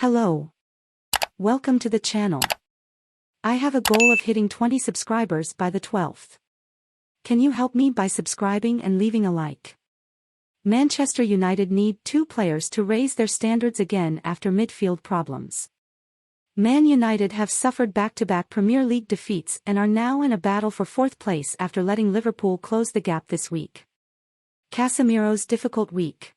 Hello. Welcome to the channel. I have a goal of hitting 20 subscribers by the 12th. Can you help me by subscribing and leaving a like? Manchester United need two players to raise their standards again after midfield problems. Man United have suffered back-to-back Premier League defeats and are now in a battle for fourth place after letting Liverpool close the gap this week. Casemiro's difficult week.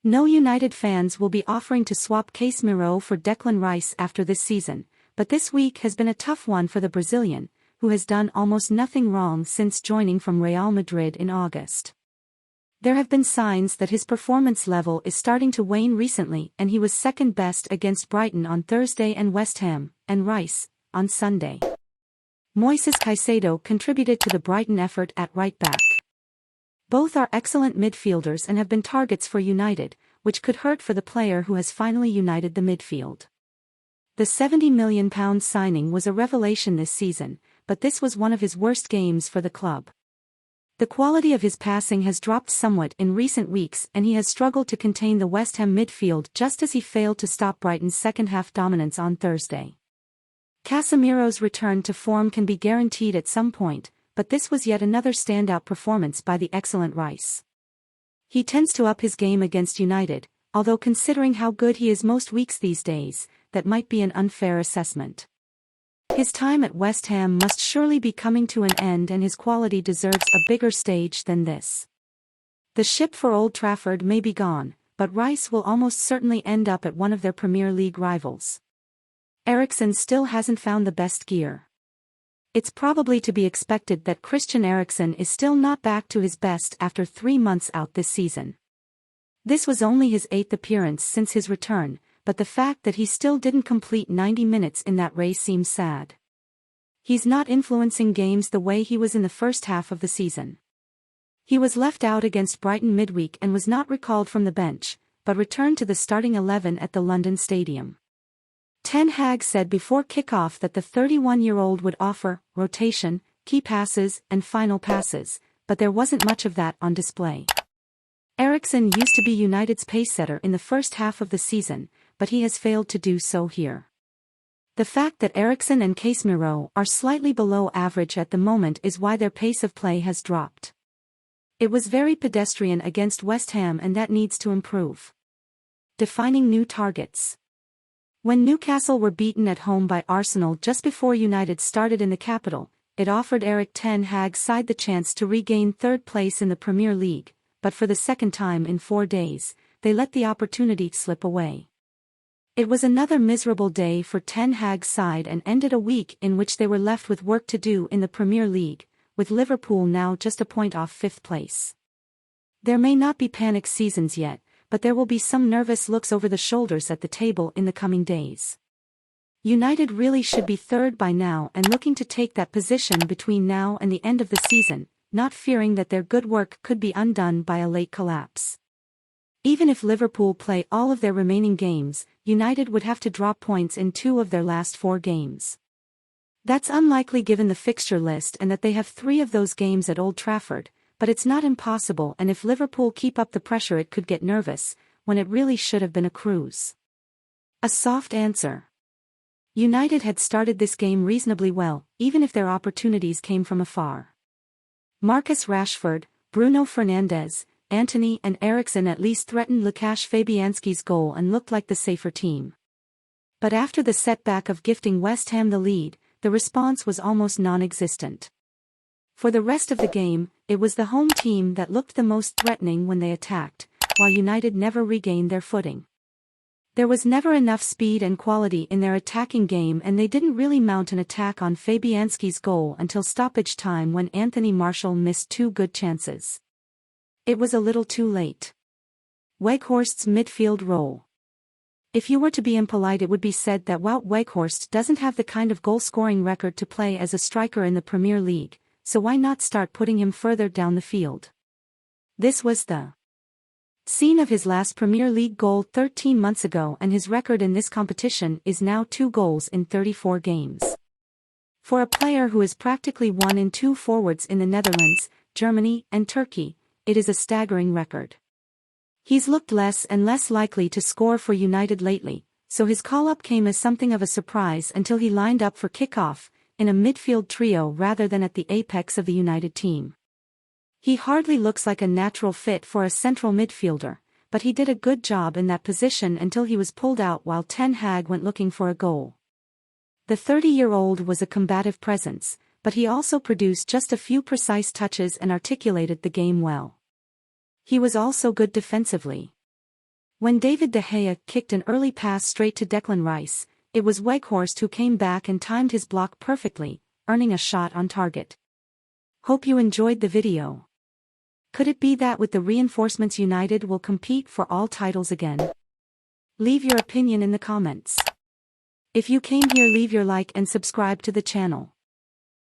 No United fans will be offering to swap Casemiro for Declan Rice after this season, but this week has been a tough one for the Brazilian, who has done almost nothing wrong since joining from Real Madrid in August. There have been signs that his performance level is starting to wane recently, and he was second best against Brighton on Thursday and West Ham, and Rice, on Sunday. Moises Caicedo contributed to the Brighton effort at right back. Both are excellent midfielders and have been targets for United, which could hurt for the player who has finally united the midfield. The £70 million signing was a revelation this season, but this was one of his worst games for the club. The quality of his passing has dropped somewhat in recent weeks, and he has struggled to contain the West Ham midfield just as he failed to stop Brighton's second-half dominance on Thursday. Casemiro's return to form can be guaranteed at some point, but this was yet another standout performance by the excellent Rice. He tends to up his game against United, although considering how good he is most weeks these days, that might be an unfair assessment. His time at West Ham must surely be coming to an end, and his quality deserves a bigger stage than this. The ship for Old Trafford may be gone, but Rice will almost certainly end up at one of their Premier League rivals. Eriksen still hasn't found the best gear. It's probably to be expected that Christian Eriksen is still not back to his best after 3 months out this season. This was only his 8th appearance since his return, but the fact that he still didn't complete 90 minutes in that race seems sad. He's not influencing games the way he was in the first half of the season. He was left out against Brighton midweek and was not recalled from the bench, but returned to the starting 11 at the London Stadium. Ten Hag said before kickoff that the 31-year-old would offer rotation, key passes and final passes, but there wasn't much of that on display. Eriksen used to be United's pacesetter in the first half of the season, but he has failed to do so here. The fact that Eriksen and Casemiro are slightly below average at the moment is why their pace of play has dropped. It was very pedestrian against West Ham, and that needs to improve. Defining new targets. When Newcastle were beaten at home by Arsenal just before United started in the capital, it offered Erik ten Hag's side the chance to regain third place in the Premier League, but for the second time in 4 days, they let the opportunity slip away. It was another miserable day for Ten Hag's side and ended a week in which they were left with work to do in the Premier League, with Liverpool now just a point off 5th place. There may not be panic seasons yet, but there will be some nervous looks over the shoulders at the table in the coming days. United really should be third by now and looking to take that position between now and the end of the season, not fearing that their good work could be undone by a late collapse. Even if Liverpool play all of their remaining games, United would have to drop points in 2 of their last 4 games. That's unlikely given the fixture list and that they have 3 of those games at Old Trafford, but it's not impossible, and if Liverpool keep up the pressure it could get nervous, when it really should have been a cruise. A soft answer. United had started this game reasonably well, even if their opportunities came from afar. Marcus Rashford, Bruno Fernandes, Antony and Eriksen at least threatened Łukasz Fabianski's goal and looked like the safer team. But after the setback of gifting West Ham the lead, the response was almost non-existent. For the rest of the game, it was the home team that looked the most threatening when they attacked, while United never regained their footing. There was never enough speed and quality in their attacking game, and they didn't really mount an attack on Fabianski's goal until stoppage time when Anthony Martial missed 2 good chances. It was a little too late. Weghorst's midfield role. If you were to be impolite, it would be said that Wout Weghorst doesn't have the kind of goal-scoring record to play as a striker in the Premier League, so why not start putting him further down the field? This was the scene of his last Premier League goal 13 months ago, and his record in this competition is now 2 goals in 34 games. For a player who is practically 1 in 2 forwards in the Netherlands, Germany, and Turkey, it is a staggering record. He's looked less and less likely to score for United lately, so his call-up came as something of a surprise until he lined up for kickoff, in a midfield trio rather than at the apex of the United team. He hardly looks like a natural fit for a central midfielder, but he did a good job in that position until he was pulled out while Ten Hag went looking for a goal. The 30-year-old was a combative presence, but he also produced just a few precise touches and articulated the game well. He was also good defensively. When David De Gea kicked an early pass straight to Declan Rice, it was Weghorst who came back and timed his block perfectly, earning a shot on target. Hope you enjoyed the video. Could it be that with the reinforcements United will compete for all titles again? Leave your opinion in the comments. If you came here, leave your like and subscribe to the channel.